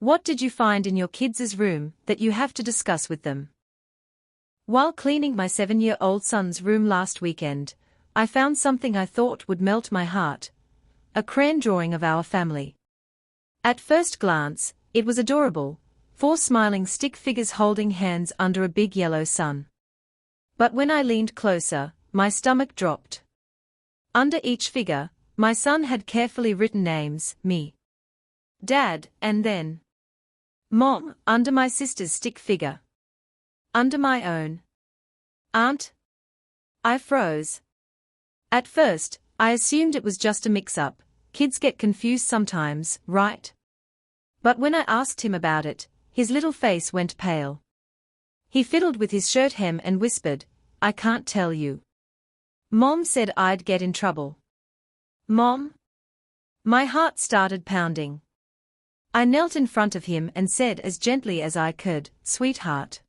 What did you find in your kids' room that you have to discuss with them? While cleaning my 7-year-old son's room last weekend, I found something I thought would melt my heart. A crayon drawing of our family. At first glance, it was adorable, 4 smiling stick figures holding hands under a big yellow sun. But when I leaned closer, my stomach dropped. Under each figure, my son had carefully written names, me, Dad, and then Mom, under my sister's stick figure. Under my own. Aunt? I froze. At first, I assumed it was just a mix-up. Kids get confused sometimes, right? But when I asked him about it, his little face went pale. He fiddled with his shirt hem and whispered, "I can't tell you. Mom said I'd get in trouble." Mom? My heart started pounding. I knelt in front of him and said as gently as I could, "Sweetheart,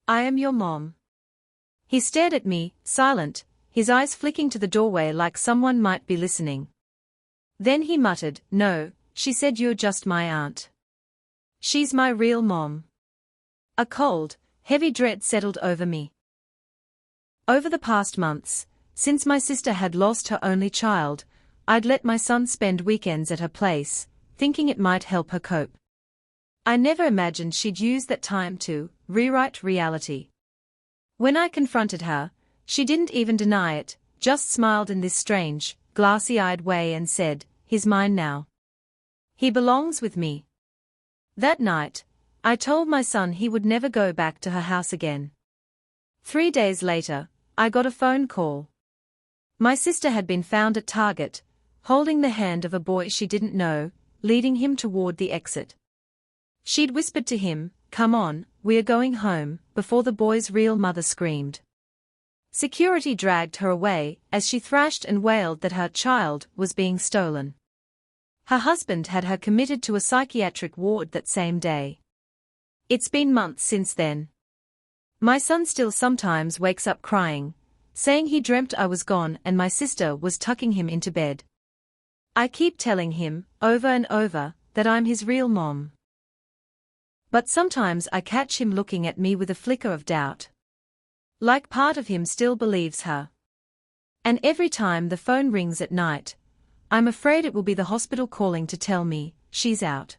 I am your mom." He stared at me, silent, his eyes flicking to the doorway like someone might be listening. Then he muttered, "No, she said you're just my aunt. She's my real mom." A cold, heavy dread settled over me. Over the past months, since my sister had lost her only child, I'd let my son spend weekends at her place, thinking it might help her cope. I never imagined she'd use that time to rewrite reality. When I confronted her, she didn't even deny it, just smiled in this strange, glassy-eyed way and said, "He's mine now. He belongs with me." That night, I told my son he would never go back to her house again. 3 days later, I got a phone call. My sister had been found at Target, holding the hand of a boy she didn't know, leading him toward the exit. She'd whispered to him, "Come on, we are going home," before the boy's real mother screamed. Security dragged her away as she thrashed and wailed that her child was being stolen. Her husband had her committed to a psychiatric ward that same day. It's been months since then. My son still sometimes wakes up crying, saying he dreamt I was gone and my sister was tucking him into bed. I keep telling him, over and over, that I'm his real mom. But sometimes I catch him looking at me with a flicker of doubt. Like part of him still believes her. And every time the phone rings at night, I'm afraid it will be the hospital calling to tell me, she's out.